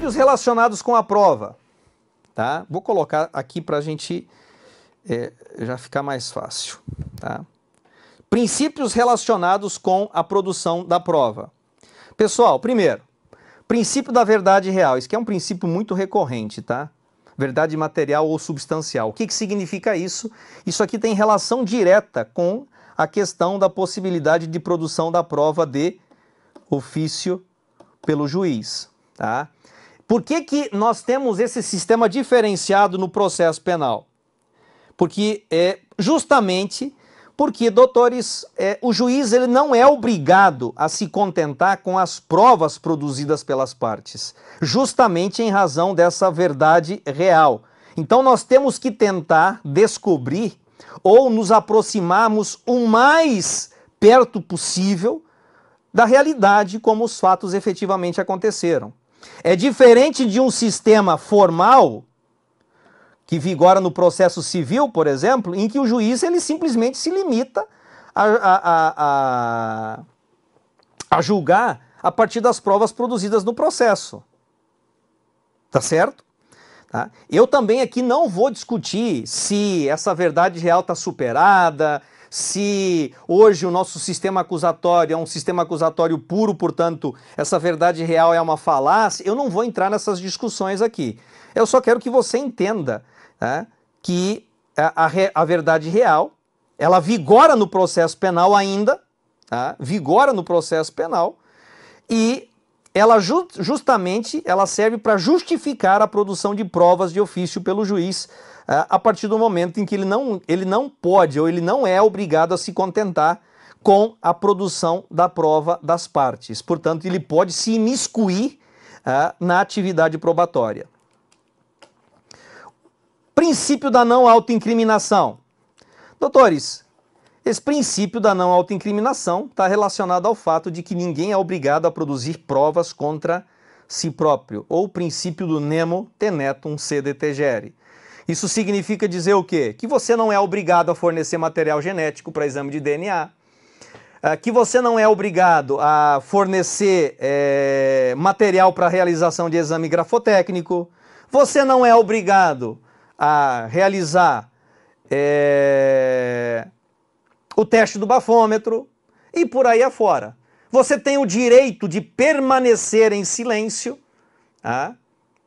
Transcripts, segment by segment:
Princípios relacionados com a prova. Tá? Vou colocar aqui para a gente já ficar mais fácil. Tá? Princípios relacionados com a produção da prova. Pessoal, primeiro, princípio da verdade real. Isso aqui é um princípio muito recorrente, tá? Verdade material ou substancial. O que significa isso? Isso aqui tem relação direta com a questão da possibilidade de produção da prova de ofício pelo juiz. Tá? Por que nós temos esse sistema diferenciado no processo penal? Porque justamente porque, doutores, o juiz ele não é obrigado a se contentar com as provas produzidas pelas partes, justamente em razão dessa verdade real. Então nós temos que tentar descobrir ou nos aproximarmos o mais perto possível da realidade como os fatos efetivamente aconteceram. É diferente de um sistema formal que vigora no processo civil, por exemplo, em que o juiz ele simplesmente se limita a julgar a partir das provas produzidas no processo. Tá certo? Tá? Eu também aqui não vou discutir se essa verdade real está superada, se hoje o nosso sistema acusatório é um sistema acusatório puro, portanto, essa verdade real é uma falácia. Eu não vou entrar nessas discussões aqui. Eu só quero que você entenda, tá, que a verdade real, ela vigora no processo penal ainda, tá? Vigora no processo penal, e ela justamente ela serve para justificar a produção de provas de ofício pelo juiz a partir do momento em que ele não pode ou ele não é obrigado a se contentar com a produção da prova das partes. Portanto, ele pode se imiscuir na atividade probatória. Princípio da não autoincriminação. Doutores, esse princípio da não autoincriminação está relacionado ao fato de que ninguém é obrigado a produzir provas contra si próprio, ou o princípio do nemo tenetum sede tegere. Isso significa dizer o quê? Que você não é obrigado a fornecer material genético para exame de DNA, que você não é obrigado a fornecer material para realização de exame grafotécnico, você não é obrigado a realizar o teste do bafômetro e por aí afora. Você tem o direito de permanecer em silêncio, tá?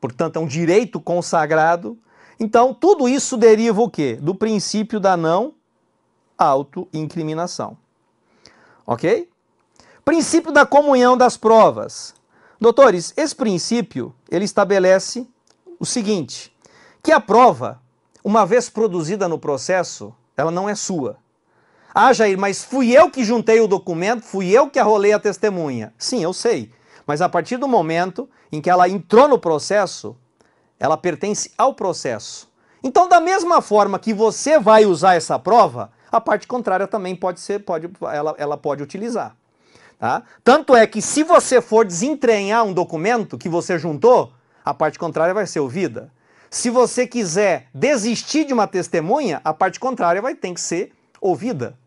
Portanto, é um direito consagrado. Então, tudo isso deriva o quê? Do princípio da não autoincriminação. Ok? Princípio da comunhão das provas. Doutores, esse princípio, ele estabelece o seguinte, que a prova, uma vez produzida no processo, ela não é sua. Ah, Jair, mas fui eu que juntei o documento, fui eu que arrolei a testemunha. Sim, eu sei. Mas a partir do momento em que ela entrou no processo, ela pertence ao processo. Então, da mesma forma que você vai usar essa prova, a parte contrária também ela pode utilizar. Tá? Tanto é que se você for desentranhar um documento que você juntou, a parte contrária vai ser ouvida. Se você quiser desistir de uma testemunha, a parte contrária vai ter que ser ouvida.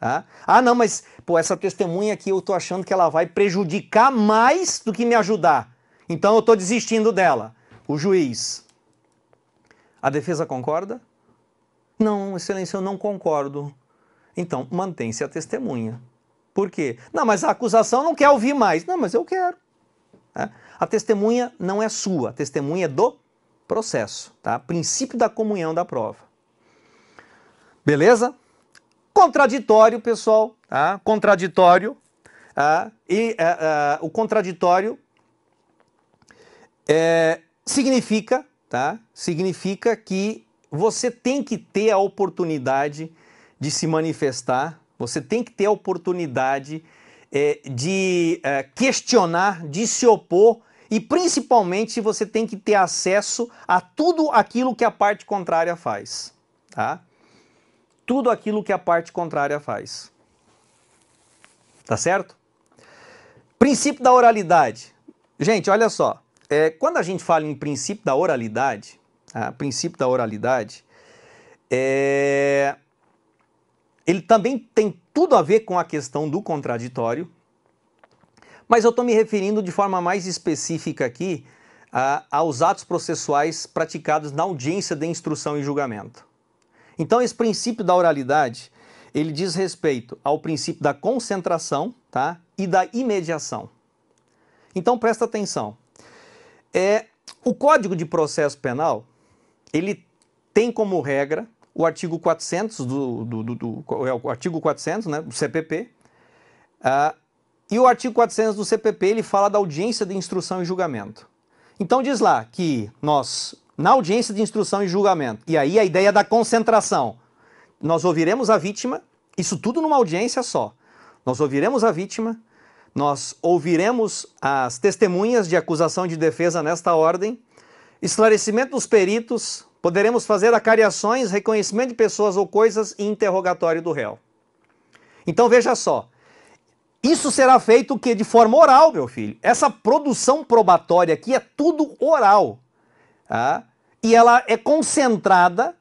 Tá? Ah, não, mas essa testemunha aqui eu estou achando que ela vai prejudicar mais do que me ajudar. Então eu estou desistindo dela. O juiz. A defesa concorda? Não, excelência, eu não concordo. Então, mantém-se a testemunha. Por quê? Não, mas a acusação não quer ouvir mais. Não, mas eu quero. A testemunha não é sua, a testemunha é do processo. Tá? Princípio da comunhão da prova. Beleza? Contraditório, pessoal. Tá? Contraditório. O contraditório significa, tá? Significa que você tem que ter a oportunidade de se manifestar, você tem que ter a oportunidade de questionar, de se opor e principalmente você tem que ter acesso a tudo aquilo que a parte contrária faz. Tá? Tudo aquilo que a parte contrária faz. Tá certo? Princípio da oralidade. Gente, olha só. Quando a gente fala em princípio da oralidade, ele também tem tudo a ver com a questão do contraditório, mas eu estou me referindo de forma mais específica aqui aos atos processuais praticados na audiência de instrução e julgamento. Então, esse princípio da oralidade, ele diz respeito ao princípio da concentração, tá? E da imediação. Então, presta atenção. O Código de Processo Penal, ele tem como regra o artigo 400 o artigo 400, né, do CPP, e o artigo 400 do CPP, ele fala da audiência de instrução e julgamento. Então diz lá que nós, na audiência de instrução e julgamento, e aí a ideia da concentração, nós ouviremos a vítima, isso tudo numa audiência só. Nós ouviremos a vítima, nós ouviremos as testemunhas de acusação e de defesa nesta ordem, esclarecimento dos peritos, poderemos fazer acariações, reconhecimento de pessoas ou coisas e interrogatório do réu. Então veja só, isso será feito o quê? De forma oral, meu filho. Essa produção probatória aqui é tudo oral. Tá? E ela é concentrada,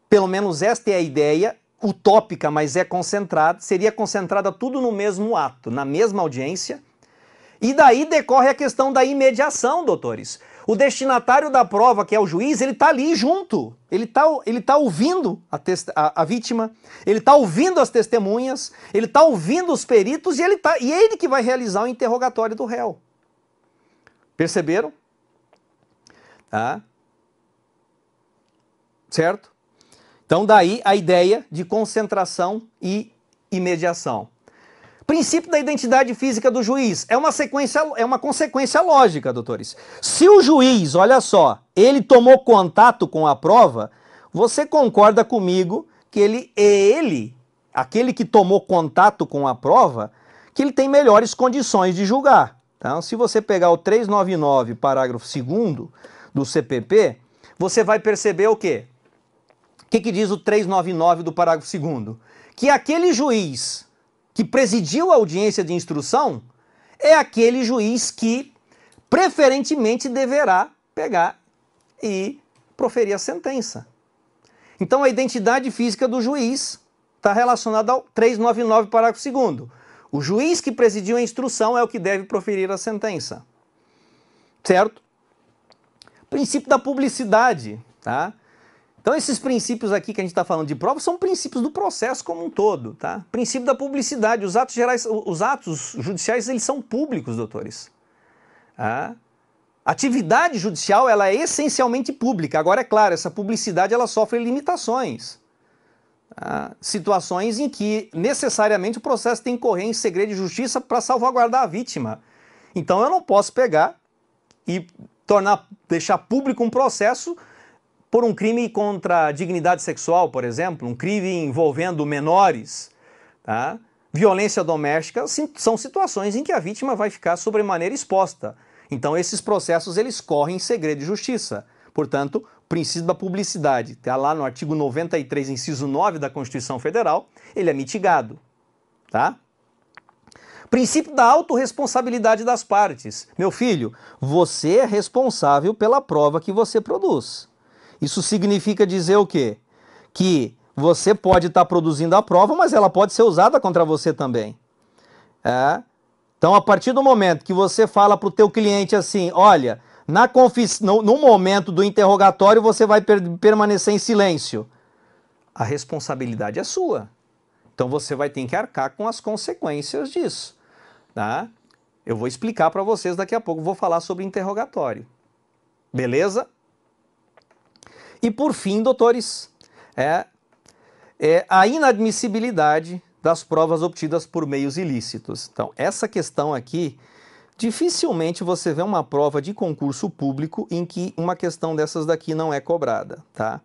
pelo menos esta é a ideia, utópica, mas é concentrada, seria concentrada tudo no mesmo ato, na mesma audiência. E daí decorre a questão da imediação, doutores. O destinatário da prova, que é o juiz, ele está ali junto. Ele tá ouvindo a vítima, ele está ouvindo as testemunhas, ele está ouvindo os peritos e ele que vai realizar o interrogatório do réu. Perceberam? Tá? Certo? Então daí a ideia de concentração e imediação. Princípio da identidade física do juiz é uma consequência lógica, doutores. Se o juiz, olha só, ele tomou contato com a prova, você concorda comigo que aquele que tomou contato com a prova, que ele tem melhores condições de julgar. Então, se você pegar o 399, parágrafo 2º do CPP, você vai perceber o quê? O que diz o 399 do parágrafo 2º? Que aquele juiz que presidiu a audiência de instrução é aquele juiz que preferentemente deverá pegar e proferir a sentença. Então a identidade física do juiz está relacionada ao 399, parágrafo 2º. O juiz que presidiu a instrução é o que deve proferir a sentença. Certo? Princípio da publicidade, tá? Então esses princípios aqui que a gente está falando de prova são princípios do processo como um todo, tá? Princípio da publicidade, os atos judiciais, eles são públicos, doutores. A atividade judicial, ela é essencialmente pública. Agora, é claro, essa publicidade, ela sofre limitações. Situações em que necessariamente o processo tem que correr em segredo de justiça para salvaguardar a vítima. Então eu não posso pegar e deixar público um processo por um crime contra a dignidade sexual, por exemplo, um crime envolvendo menores, tá? Violência doméstica, são situações em que a vítima vai ficar sobremaneira exposta. Então esses processos, eles correm em segredo de justiça. Portanto, o princípio da publicidade, está lá no artigo 93, inciso 9 da Constituição Federal, ele é mitigado, tá? Princípio da autorresponsabilidade das partes. Meu filho, você é responsável pela prova que você produz. Isso significa dizer o quê? Que você pode estar produzindo a prova, mas ela pode ser usada contra você também. Então, a partir do momento que você fala para o teu cliente assim, olha, no momento do interrogatório você vai permanecer em silêncio, a responsabilidade é sua. Então, você vai ter que arcar com as consequências disso. Tá? Eu vou explicar para vocês daqui a pouco, vou falar sobre interrogatório. Beleza? E por fim, doutores, a inadmissibilidade das provas obtidas por meios ilícitos. Então, essa questão aqui, dificilmente você vê uma prova de concurso público em que uma questão dessas daqui não é cobrada, tá?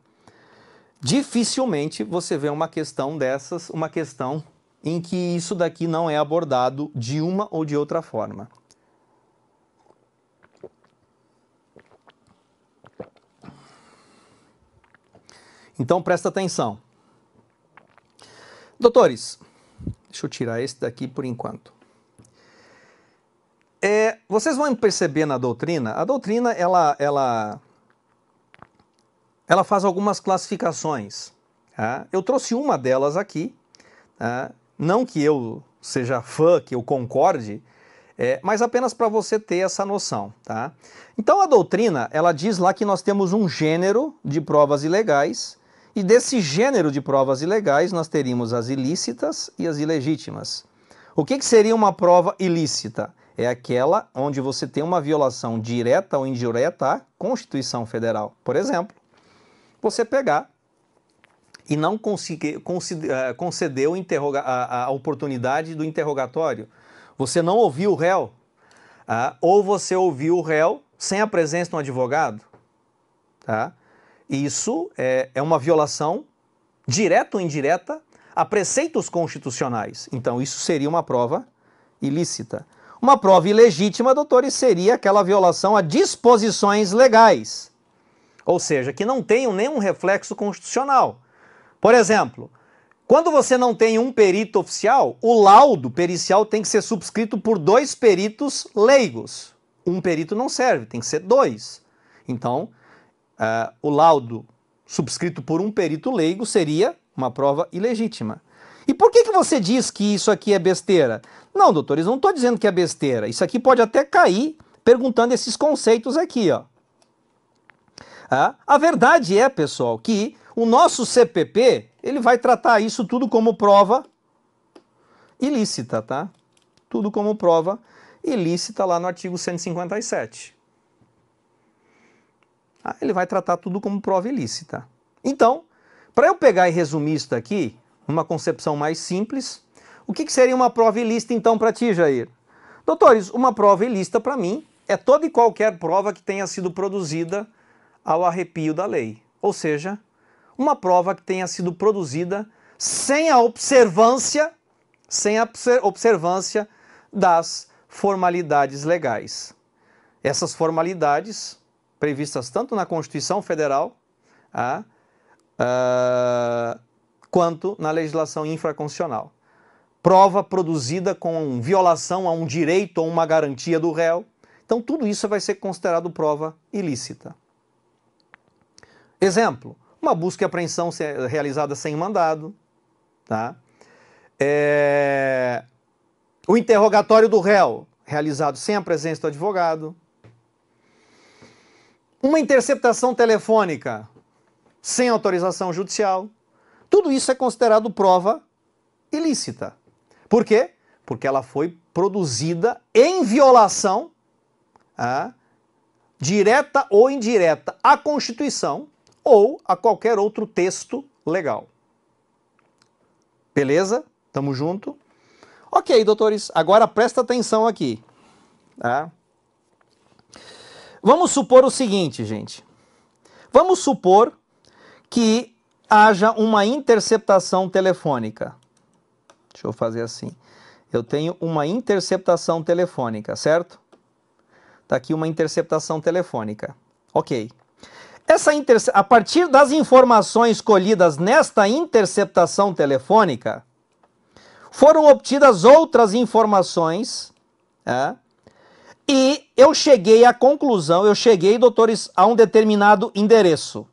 Dificilmente você vê uma questão dessas, uma questão em que isso daqui não é abordado de uma ou de outra forma. Então, presta atenção. Doutores, deixa eu tirar esse daqui por enquanto. Vocês vão perceber na doutrina, a doutrina, ela faz algumas classificações. Tá? Eu trouxe uma delas aqui, tá? Não que eu seja fã, que eu concorde, Mas apenas para você ter essa noção, tá? Então a doutrina, ela diz lá que nós temos um gênero de provas ilegais, e desse gênero de provas ilegais nós teríamos as ilícitas e as ilegítimas. O que seria uma prova ilícita? É aquela onde você tem uma violação direta ou indireta à Constituição Federal. Por exemplo, você pegar e não conceder a oportunidade do interrogatório. Você não ouviu o réu, ou você ouviu o réu sem a presença de um advogado. Tá? Isso é uma violação direta ou indireta a preceitos constitucionais. Então, isso seria uma prova ilícita. Uma prova ilegítima, doutores, seria aquela violação a disposições legais, ou seja, que não tenham nenhum reflexo constitucional. Por exemplo, quando você não tem um perito oficial, o laudo pericial tem que ser subscrito por 2 peritos leigos. Um perito não serve, tem que ser 2. Então, o laudo subscrito por um perito leigo seria uma prova ilegítima. E por que você diz que isso aqui é besteira? Não, doutores, não estou dizendo que é besteira. Isso aqui pode até cair perguntando esses conceitos aqui, ó. A verdade é, pessoal, que o nosso CPP, ele vai tratar isso tudo como prova ilícita, tá? Tudo como prova ilícita lá no artigo 157. Ele vai tratar tudo como prova ilícita. Então, para eu pegar e resumir isso daqui, uma concepção mais simples, o que seria uma prova ilícita então para ti, Jair? Doutores, uma prova ilícita para mim é toda e qualquer prova que tenha sido produzida ao arrepio da lei. Ou seja, uma prova que tenha sido produzida sem a observância das formalidades legais. Essas formalidades previstas tanto na Constituição Federal quanto na legislação infraconstitucional. Prova produzida com violação a um direito ou uma garantia do réu. Então tudo isso vai ser considerado prova ilícita. Exemplo, uma busca e apreensão realizada sem mandado, tá? O interrogatório do réu realizado sem a presença do advogado. Uma interceptação telefônica sem autorização judicial. Tudo isso é considerado prova ilícita. Por quê? Porque ela foi produzida em violação direta ou indireta à Constituição ou a qualquer outro texto legal. Beleza? Tamo junto? Ok, doutores, agora presta atenção aqui. Tá? Vamos supor o seguinte, gente. Vamos supor que haja uma interceptação telefônica. Deixa eu fazer assim. Eu tenho uma interceptação telefônica, certo? Tá aqui uma interceptação telefônica. Ok. A partir das informações colhidas nesta interceptação telefônica, foram obtidas outras informações, e eu cheguei à conclusão, doutores, a um determinado endereço.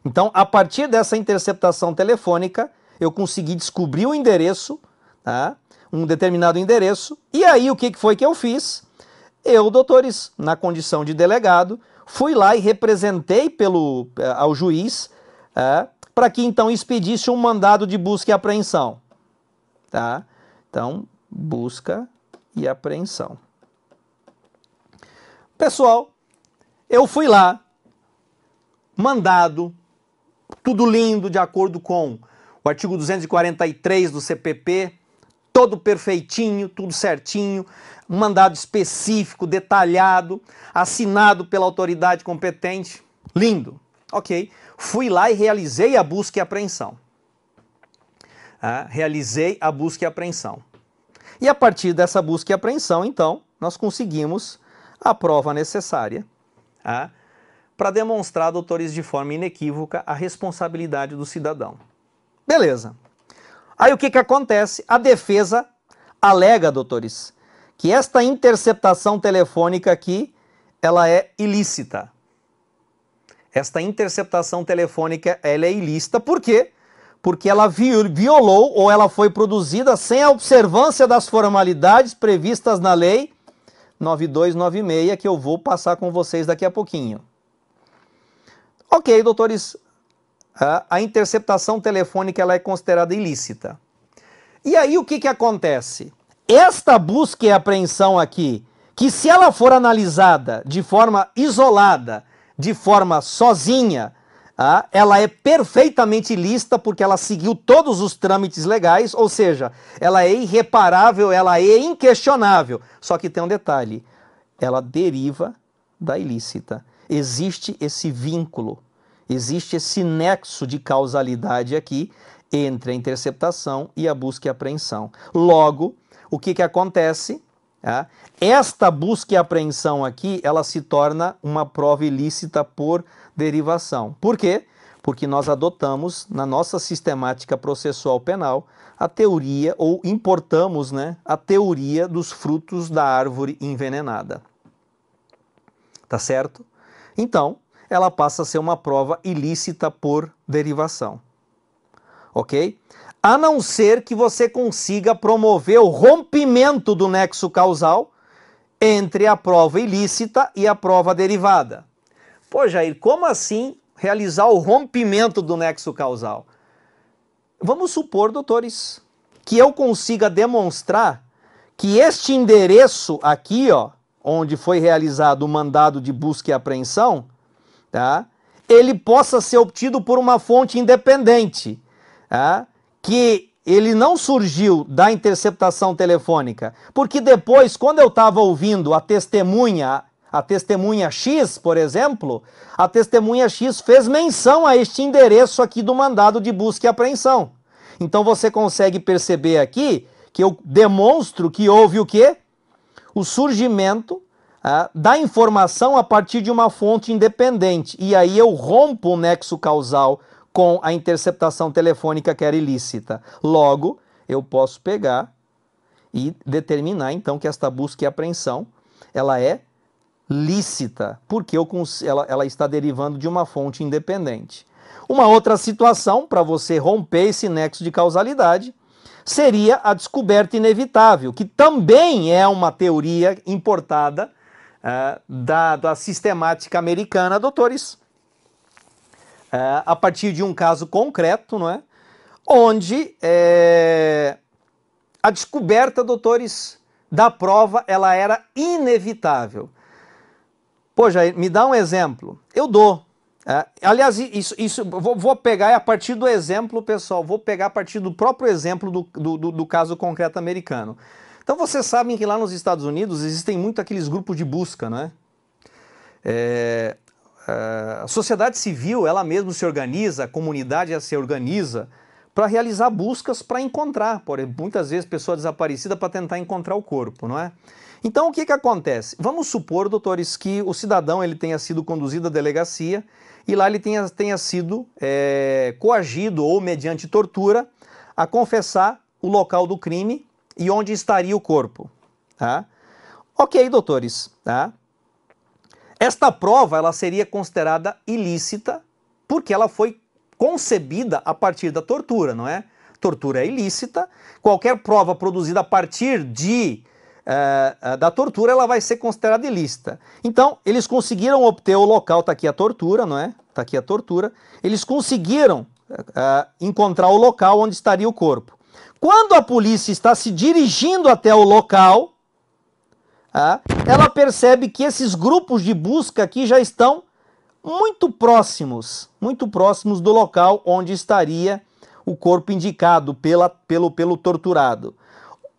Então, a partir dessa interceptação telefônica, eu consegui descobrir o endereço, um determinado endereço, e aí o que foi que eu fiz? Eu, doutores, na condição de delegado, fui lá e representei ao juiz para que então expedisse um mandado de busca e apreensão. Tá? Então, busca e apreensão. Pessoal, eu fui lá, mandado, tudo lindo, de acordo com o artigo 243 do CPP, todo perfeitinho, tudo certinho, um mandado específico, detalhado, assinado pela autoridade competente, lindo. Ok, fui lá e realizei a busca e apreensão. Realizei a busca e apreensão. E a partir dessa busca e apreensão, então, nós conseguimos a prova necessária para demonstrar, doutores, de forma inequívoca a responsabilidade do cidadão. Beleza. Aí o que acontece? A defesa alega, doutores, que esta interceptação telefônica aqui, ela é ilícita. Esta interceptação telefônica, ela é ilícita, por quê? Porque ela violou ou ela foi produzida sem a observância das formalidades previstas na lei 9296, que eu vou passar com vocês daqui a pouquinho. Ok, doutores, a interceptação telefônica ela é considerada ilícita. E aí o que acontece? Esta busca e apreensão aqui, que se ela for analisada de forma isolada, de forma sozinha, ela é perfeitamente ilícita porque ela seguiu todos os trâmites legais, ou seja, ela é irreparável, ela é inquestionável. Só que tem um detalhe, ela deriva da ilícita. Existe esse vínculo, existe esse nexo de causalidade aqui entre a interceptação e a busca e apreensão. Logo, o que acontece? Esta busca e apreensão aqui, ela se torna uma prova ilícita por derivação. Por quê? Porque nós adotamos na nossa sistemática processual penal a teoria, ou importamos, a teoria dos frutos da árvore envenenada. Tá certo? Então, ela passa a ser uma prova ilícita por derivação. Ok? A não ser que você consiga promover o rompimento do nexo causal entre a prova ilícita e a prova derivada. Pô, Jair, como assim realizar o rompimento do nexo causal? Vamos supor, doutores, que eu consiga demonstrar que este endereço aqui, ó, onde foi realizado o mandado de busca e apreensão, ele possa ser obtido por uma fonte independente, que ele não surgiu da interceptação telefônica, porque depois, quando eu estava ouvindo a testemunha X, por exemplo, a testemunha X fez menção a este endereço aqui do mandado de busca e apreensão. Então você consegue perceber aqui que eu demonstro que houve o quê? O surgimento da informação a partir de uma fonte independente. E aí eu rompo o nexo causal com a interceptação telefônica que era ilícita. Logo, eu posso pegar e determinar, então, que esta busca e apreensão, ela é lícita, porque ela está derivando de uma fonte independente. Uma outra situação, para você romper esse nexo de causalidade, seria a descoberta inevitável, que também é uma teoria importada da sistemática americana, doutores, a partir de um caso concreto, não é? Onde a descoberta, doutores, da prova, ela era inevitável. Pô, Jair, me dá um exemplo. Eu dou. Aliás, isso vou pegar a partir do exemplo, pessoal, vou pegar a partir do próprio exemplo do caso concreto americano. Então, vocês sabem que lá nos Estados Unidos existem muito aqueles grupos de busca, não é? A sociedade civil, ela mesma se organiza, a comunidade se organiza para realizar buscas para encontrar, muitas vezes, pessoa desaparecida para tentar encontrar o corpo, não é? Então, o que acontece? Vamos supor, doutores, que o cidadão ele tenha sido conduzido à delegacia e lá ele tenha sido coagido ou mediante tortura a confessar o local do crime e onde estaria o corpo. Ok, doutores, esta prova ela seria considerada ilícita porque ela foi concebida a partir da tortura, não é? Tortura é ilícita, qualquer prova produzida a partir da tortura, ela vai ser considerada ilícita. Então, eles conseguiram obter o local, está aqui a tortura, não é? Está aqui a tortura. Eles conseguiram encontrar o local onde estaria o corpo. Quando a polícia está se dirigindo até o local, ela percebe que esses grupos de busca aqui já estão muito próximos do local onde estaria o corpo indicado pelo torturado.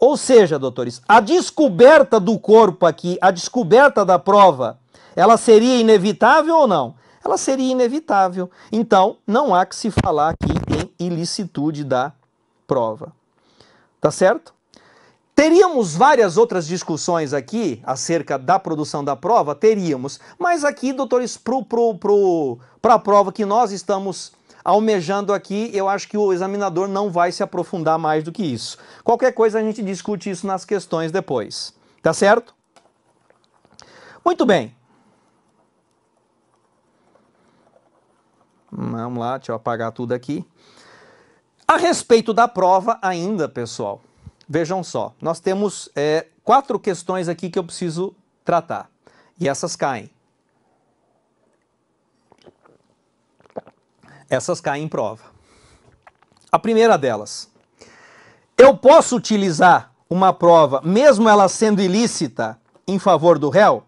Ou seja, doutores, a descoberta do corpo aqui, a descoberta da prova, ela seria inevitável ou não? Ela seria inevitável. Então, não há que se falar aqui em ilicitude da prova. Tá certo? Teríamos várias outras discussões aqui acerca da produção da prova? Teríamos. Mas aqui, doutores, para a prova que nós estamos almejando aqui, eu acho que o examinador não vai se aprofundar mais do que isso. Qualquer coisa a gente discute isso nas questões depois. Tá certo? Muito bem. Vamos lá, deixa eu apagar tudo aqui. A respeito da prova ainda, pessoal, vejam só, nós temos 4 questões aqui que eu preciso tratar. E essas caem. Essas caem em prova. A primeira delas. Eu posso utilizar uma prova, mesmo ela sendo ilícita, em favor do réu?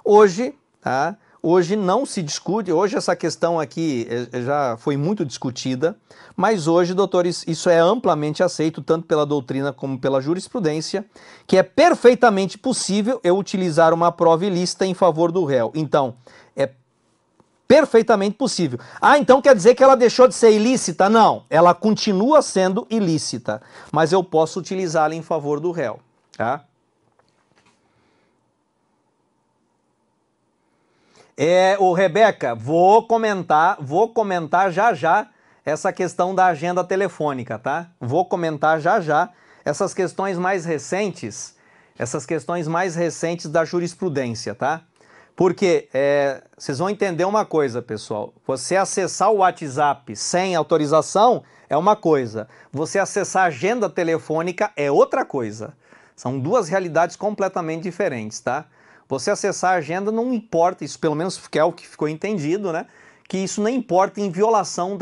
Hoje, tá? Hoje não se discute, hoje essa questão aqui já foi muito discutida, mas hoje, doutores, isso é amplamente aceito, tanto pela doutrina como pela jurisprudência, que é perfeitamente possível eu utilizar uma prova ilícita em favor do réu. Então, é perfeitamente possível. Ah, então quer dizer que ela deixou de ser ilícita? Não, ela continua sendo ilícita, mas eu posso utilizá-la em favor do réu, tá? Rebeca, vou comentar já já essa questão da agenda telefônica, tá? Vou comentar já já essas questões mais recentes da jurisprudência, tá? Porque vocês vão entender uma coisa, pessoal. Você acessar o WhatsApp sem autorização é uma coisa. Você acessar a agenda telefônica é outra coisa. São duas realidades completamente diferentes, tá? Você acessar a agenda não importa, isso pelo menos é o que ficou entendido, né? Que isso não importa em violação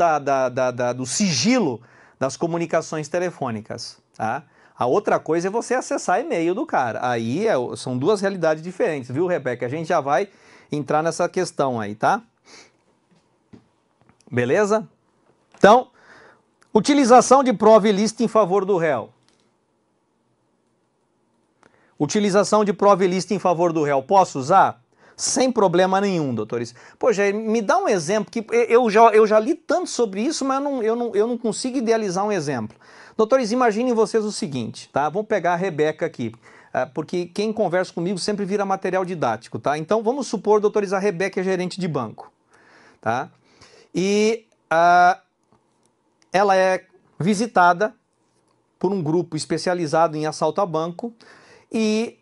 do sigilo das comunicações telefônicas, tá? A outra coisa é você acessar e-mail do cara. Aí são duas realidades diferentes, viu, Rebeca? A gente já vai entrar nessa questão aí, tá? Beleza? Então, utilização de prova ilícita em favor do réu. Utilização de prova ilícita em favor do réu, posso usar? Sem problema nenhum, doutores. Poxa, me dá um exemplo, que eu já li tanto sobre isso, mas eu não consigo idealizar um exemplo. Doutores, imaginem vocês o seguinte, tá? Vamos pegar a Rebeca aqui, porque quem conversa comigo sempre vira material didático, tá? Então, vamos supor, doutores, a Rebeca é gerente de banco, tá? E ela é visitada por um grupo especializado em assalto a banco, e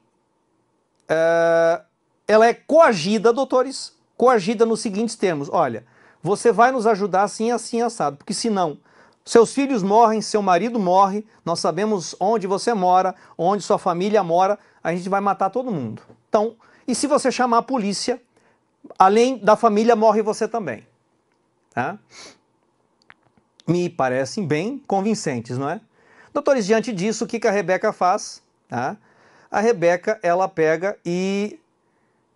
ela é coagida, doutores, coagida nos seguintes termos: olha, você vai nos ajudar assim, assim, assado, porque senão seus filhos morrem, seu marido morre, nós sabemos onde você mora, onde sua família mora, a gente vai matar todo mundo. Então, e se você chamar a polícia, além da família, morre você também. Tá? Me parecem bem convincentes, não é? Doutores, diante disso, o que a Rebeca faz? Tá? A Rebeca, ela pega e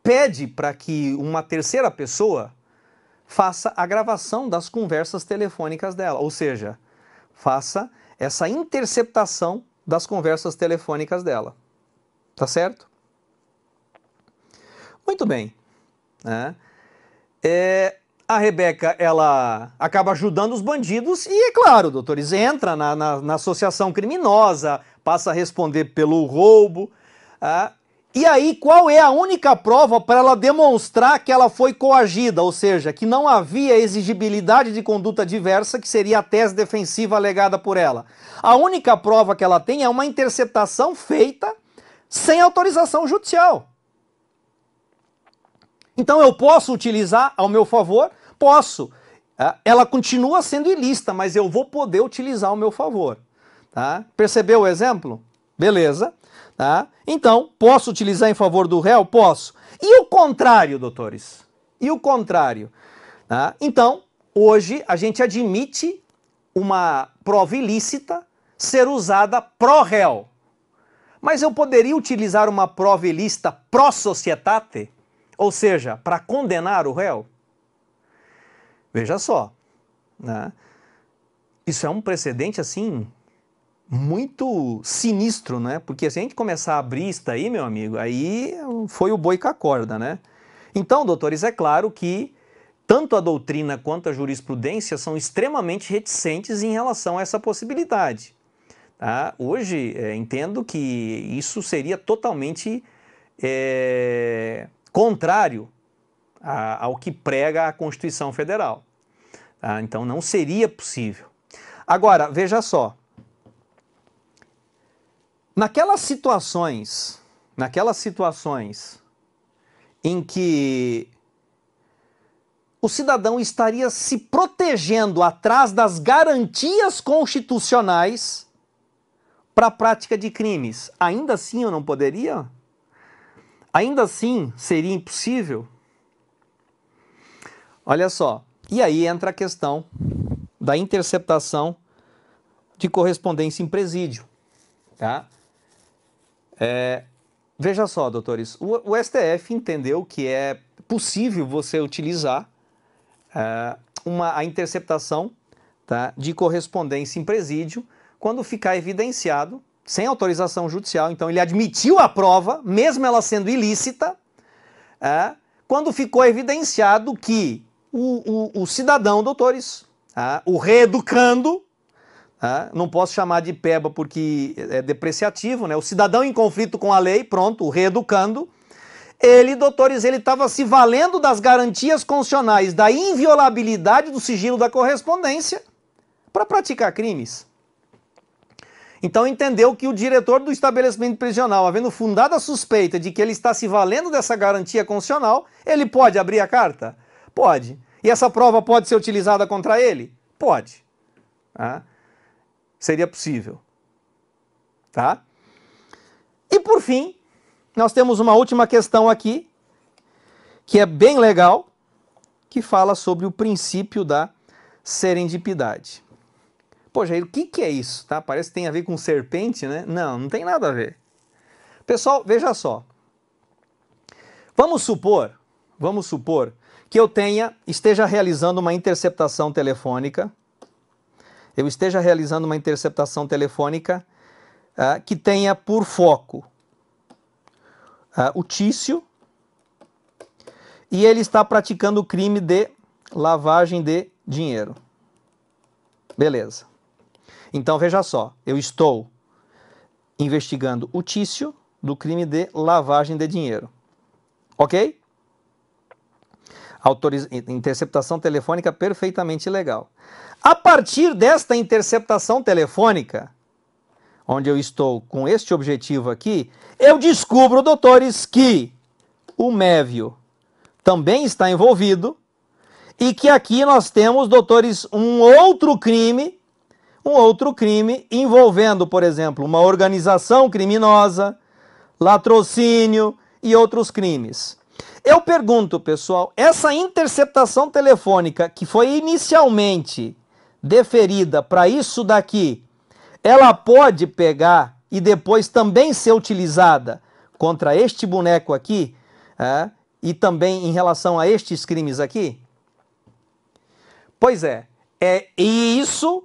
pede para que uma terceira pessoa faça a gravação das conversas telefônicas dela, ou seja, faça essa interceptação das conversas telefônicas dela. Tá certo? Muito bem. Né? A Rebeca, ela acaba ajudando os bandidos e, é claro, doutores, entra na associação criminosa, passa a responder pelo roubo. E aí, qual é a única prova para ela demonstrar que ela foi coagida, ou seja, que não havia exigibilidade de conduta diversa, que seria a tese defensiva alegada por ela? A única prova que ela tem é uma interceptação feita sem autorização judicial. Então eu posso utilizar ao meu favor? Posso. Ela continua sendo ilícita, mas eu vou poder utilizar ao meu favor. Tá? Percebeu o exemplo? Beleza. Tá? Então, posso utilizar em favor do réu? Posso. E o contrário, doutores? E o contrário? Tá? Então, hoje a gente admite uma prova ilícita ser usada pró-réu. Mas eu poderia utilizar uma prova ilícita pró-societate? Ou seja, para condenar o réu? Veja só. Né? Isso é um precedente, assim, muito sinistro, né? Porque se a gente começar a abrir isso aí, meu amigo, aí foi o boi com a corda, né? Então, doutores, é claro que tanto a doutrina quanto a jurisprudência são extremamente reticentes em relação a essa possibilidade. Tá? Hoje, entendo que isso seria totalmente contrário ao que prega a Constituição Federal. Tá? Então, não seria possível. Agora, veja só. Naquelas situações em que o cidadão estaria se protegendo atrás das garantias constitucionais para a prática de crimes, ainda assim eu não poderia? ainda assim seria impossível? Olha só, e aí entra a questão da interceptação de correspondência em presídio, tá? Veja só, doutores, o STF entendeu que é possível você utilizar a interceptação, tá, de correspondência em presídio quando ficar evidenciado, sem autorização judicial, então ele admitiu a prova, mesmo ela sendo ilícita, quando ficou evidenciado que o cidadão, doutores, o reeducando, não posso chamar de PEBA porque é depreciativo, né? O cidadão em conflito com a lei, pronto, o reeducando, ele, doutores, ele estava se valendo das garantias constitucionais da inviolabilidade do sigilo da correspondência para praticar crimes. Então entendeu que o diretor do estabelecimento prisional, havendo fundada a suspeita de que ele está se valendo dessa garantia constitucional, ele pode abrir a carta? Pode. E essa prova pode ser utilizada contra ele? Pode. Seria possível. Tá? E por fim, nós temos uma última questão aqui, que é bem legal, que fala sobre o princípio da serendipidade. Pô, Jair, o que é isso? Tá? Parece que tem a ver com serpente, né? Não, não tem nada a ver. Pessoal, veja só. Vamos supor que eu esteja realizando uma interceptação telefônica, que tenha por foco o Tício, e ele está praticando o crime de lavagem de dinheiro. Beleza. Então, veja só, eu estou investigando o Tício do crime de lavagem de dinheiro. Ok? Interceptação telefônica perfeitamente legal. A partir desta interceptação telefônica, onde eu estou com este objetivo aqui, eu descubro, doutores, que o Mévio também está envolvido e que aqui nós temos, doutores, um outro crime envolvendo, por exemplo, uma organização criminosa, latrocínio e outros crimes. Eu pergunto, pessoal, essa interceptação telefônica que foi inicialmente deferida para isso daqui, ela pode pegar e depois também ser utilizada contra este boneco aqui, e também em relação a estes crimes aqui? Pois é isso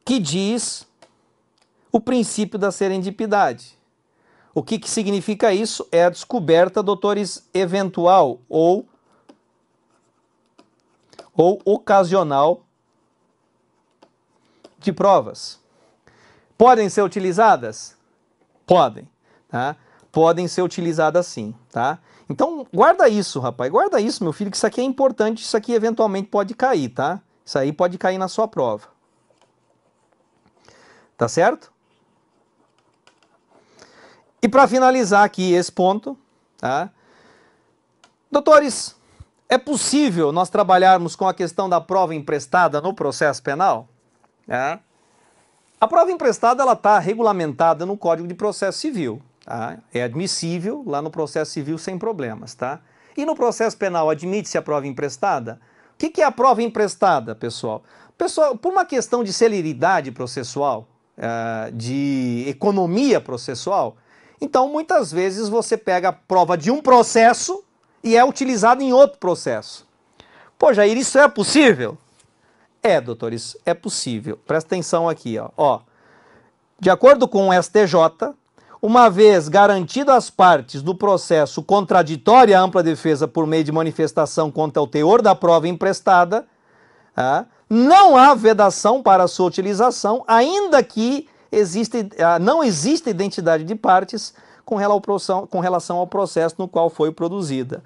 que diz o princípio da serendipidade. O que significa isso? É a descoberta, doutores, eventual ou ocasional de provas. Podem ser utilizadas? Podem, tá? Podem ser utilizadas sim, tá? Então, guarda isso, rapaz. Guarda isso, meu filho, que isso aqui é importante. Isso aqui eventualmente pode cair, tá? Isso aí pode cair na sua prova. Tá certo? E para finalizar aqui esse ponto, tá? Doutores, é possível nós trabalharmos com a questão da prova emprestada no processo penal? A prova emprestada ela está regulamentada no Código de Processo Civil. Tá? É admissível lá no processo civil sem problemas. Tá? E no processo penal admite-se a prova emprestada? O que é a prova emprestada, pessoal? Pessoal, por uma questão de celeridade processual, de economia processual, então muitas vezes você pega a prova de um processo e é utilizado em outro processo. Pô, Jair, isso é possível? Doutores, é possível. Presta atenção aqui, ó. De acordo com o STJ, uma vez garantido às partes do processo contraditório e ampla defesa por meio de manifestação contra o teor da prova emprestada, não há vedação para a sua utilização, ainda que não exista identidade de partes com relação ao processo no qual foi produzida.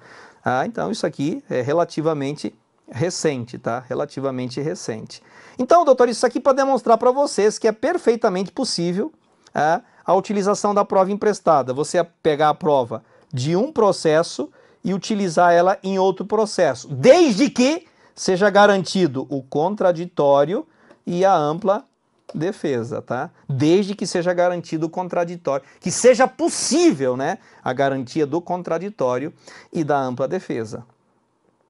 Então, isso aqui é relativamente recente, tá? Relativamente recente. Então, doutor, isso aqui para demonstrar para vocês que é perfeitamente possível a utilização da prova emprestada. Você pegar a prova de um processo e utilizar ela em outro processo, desde que seja garantido o contraditório e a ampla defesa, tá? Desde que seja garantido o contraditório, que seja possível, né, a garantia do contraditório e da ampla defesa.